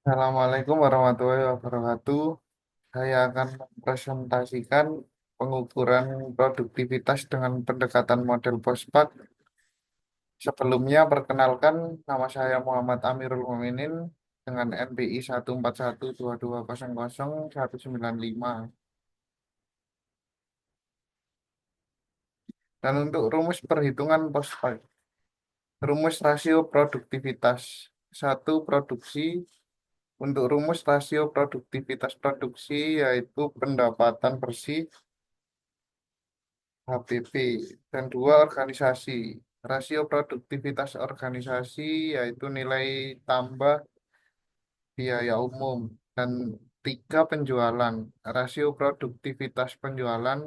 Assalamualaikum warahmatullahi wabarakatuh. Saya akan mempresentasikan pengukuran produktivitas dengan pendekatan model Postpak. Sebelumnya, perkenalkan, nama saya Muhammad Amirul Mukminin dengan NBI 14122000195. Dan untuk rumus perhitungan Postpak, rumus rasio produktivitas. Satu, produksi. Untuk rumus rasio produktivitas produksi yaitu pendapatan bersih HPP, dan dua, organisasi. Rasio produktivitas organisasi yaitu nilai tambah biaya umum, dan tiga, penjualan. Rasio produktivitas penjualan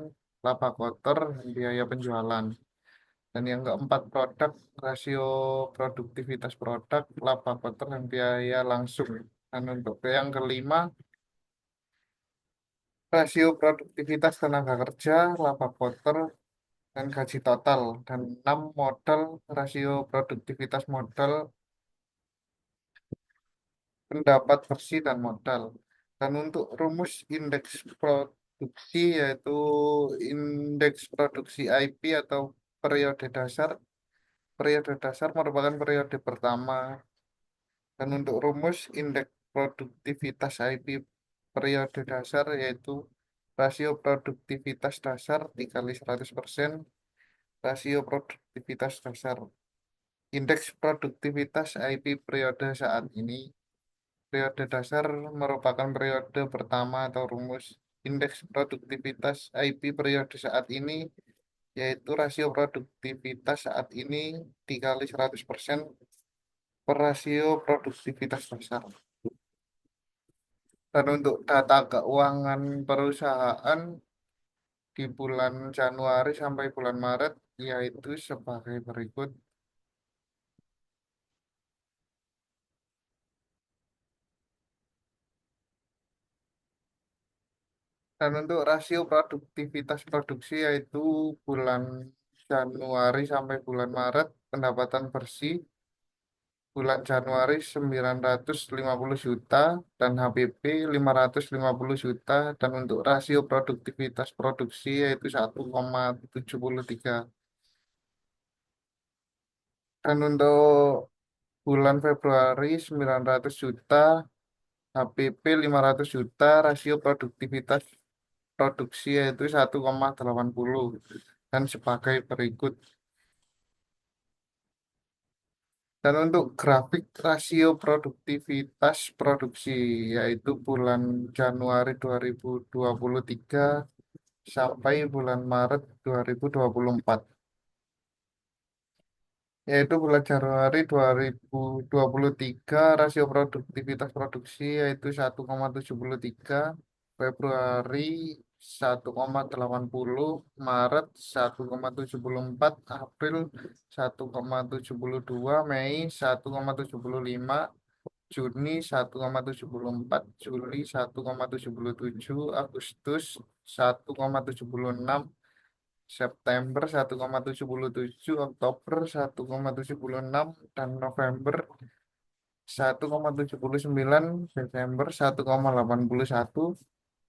laba kotor dan biaya penjualan. Dan yang keempat, produk. Rasio produktivitas produk laba kotor dan biaya langsung. Dan untuk yang kelima, rasio produktivitas tenaga kerja laba kotor dan gaji total. Dan 6, modal. Rasio produktivitas modal pendapat bersih dan modal. Dan untuk rumus indeks produksi yaitu indeks produksi IP atau periode dasar. Periode dasar merupakan periode pertama. Dan untuk rumus indeks produktivitas IP periode dasar yaitu rasio produktivitas dasar dikali 100%, rasio produktivitas dasar. Indeks produktivitas IP periode saat ini. Periode dasar merupakan periode pertama atau rumus. Indeks produktivitas IP periode saat ini yaitu rasio produktivitas saat ini dikali 100% per rasio produktivitas dasar. Dan untuk data keuangan perusahaan di bulan Januari sampai bulan Maret yaitu sebagai berikut. Dan untuk rasio produktivitas produksi yaitu bulan Januari sampai bulan Maret, pendapatan bersih bulan Januari 950 juta dan HPP 550 juta, dan untuk rasio produktivitas produksi yaitu 1,73. Dan untuk bulan Februari 900 juta, HPP 500 juta, rasio produktivitas produksi yaitu 1,80, dan sebagai berikut. Dan untuk grafik rasio produktivitas produksi yaitu bulan Januari 2023 sampai bulan Maret 2024. Yaitu bulan Januari 2023 rasio produktivitas produksi yaitu 1,73, Februari 1,80, Maret 1,74, April 1,72, Mei 1,75, Juni 1,74, Juli 1,77, Agustus 1,76, September 1,77, Oktober 1,76, dan November 1,79, Desember 1,81,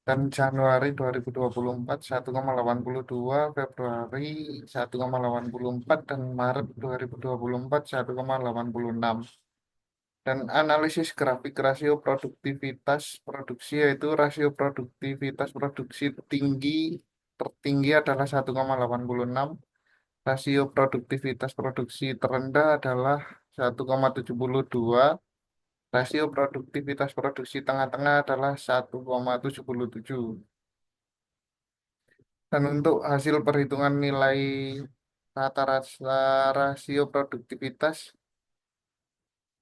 dan Januari 2024 1,82, Februari 1,84, dan Maret 2024 1,86. Dan analisis grafik rasio produktivitas produksi yaitu rasio produktivitas produksi tertinggi adalah 1,86, rasio produktivitas produksi terendah adalah 1,72, rasio produktivitas produksi tengah-tengah adalah 1,77. Dan untuk hasil perhitungan nilai rata-rata rasio produktivitas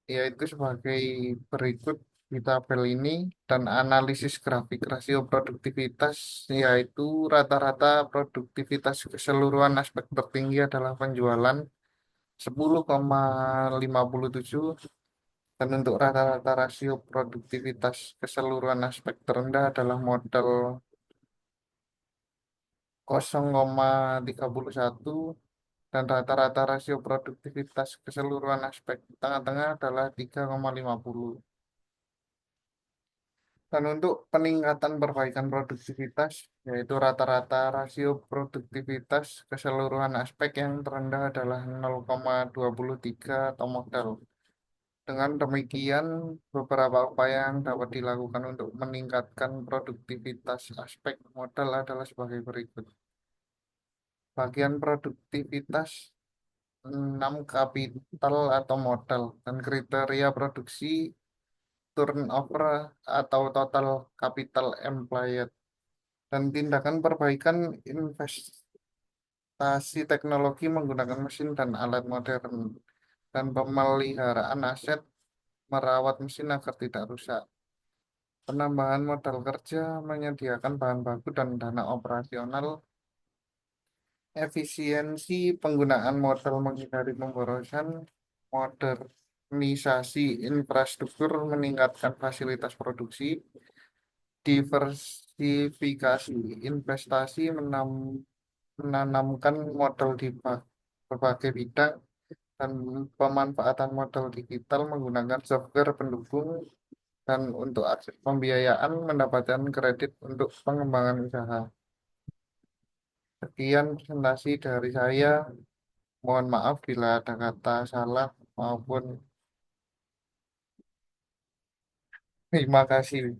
yaitu sebagai berikut di tabel ini. Dan analisis grafik rasio produktivitas yaitu rata-rata produktivitas keseluruhan aspek tertinggi adalah penjualan 10,57, dan untuk rata-rata rasio produktivitas keseluruhan aspek terendah adalah modal 0,31, dan rata-rata rasio produktivitas keseluruhan aspek tengah-tengah adalah 3,50. Dan untuk peningkatan perbaikan produktivitas, yaitu rata-rata rasio produktivitas keseluruhan aspek yang terendah adalah 0,23 atau modal. Dengan demikian, beberapa upaya yang dapat dilakukan untuk meningkatkan produktivitas aspek modal adalah sebagai berikut. Bagian produktivitas 6 kapital atau modal dan kriteria produksi turnover atau total capital employed dan tindakan perbaikan investasi teknologi menggunakan mesin dan alat modern dan pemeliharaan aset merawat mesin agar tidak rusak. Penambahan modal kerja, menyediakan bahan baku dan dana operasional, efisiensi penggunaan modal menghindari pemborosan, modernisasi infrastruktur, meningkatkan fasilitas produksi, diversifikasi investasi, menanamkan modal di berbagai bidang, dan pemanfaatan modal digital menggunakan software pendukung dan untuk akses pembiayaan mendapatkan kredit untuk pengembangan usaha. Sekian presentasi dari saya. Mohon maaf bila ada kata salah maupun terima kasih.